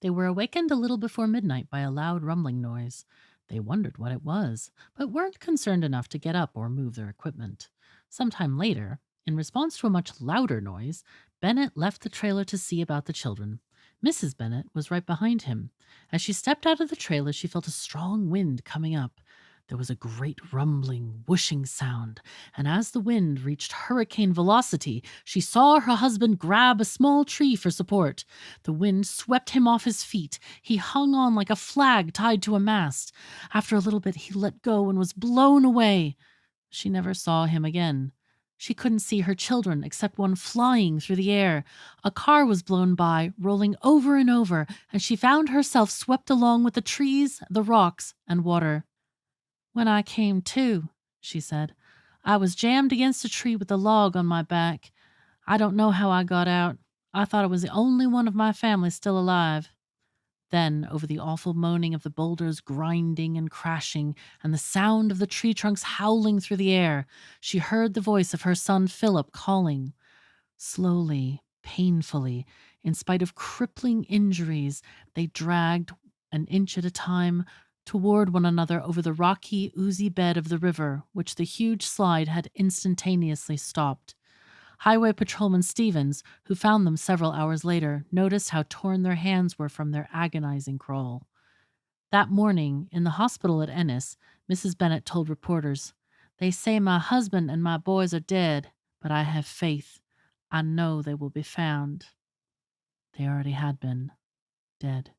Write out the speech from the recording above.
They were awakened a little before midnight by a loud rumbling noise. They wondered what it was, but weren't concerned enough to get up or move their equipment. Sometime later, in response to a much louder noise, Bennett left the trailer to see about the children. Mrs. Bennett was right behind him. As she stepped out of the trailer, she felt a strong wind coming up. There was a great rumbling, whooshing sound, and as the wind reached hurricane velocity, she saw her husband grab a small tree for support. The wind swept him off his feet. He hung on like a flag tied to a mast. After a little bit, he let go and was blown away. She never saw him again. She couldn't see her children except one flying through the air. A car was blown by, rolling over and over, and she found herself swept along with the trees, the rocks, and water. "When I came to," she said, "I was jammed against a tree with a log on my back. I don't know how I got out. I thought I was the only one of my family still alive." Then, over the awful moaning of the boulders grinding and crashing, and the sound of the tree trunks howling through the air, she heard the voice of her son Philip calling. Slowly, painfully, in spite of crippling injuries, they dragged, an inch at a time, toward one another over the rocky, oozy bed of the river, which the huge slide had instantaneously stopped. Highway Patrolman Stevens, who found them several hours later, noticed how torn their hands were from their agonizing crawl. That morning, in the hospital at Ennis, Mrs. Bennett told reporters, "They say my husband and my boys are dead, but I have faith. I know they will be found." They already had been dead.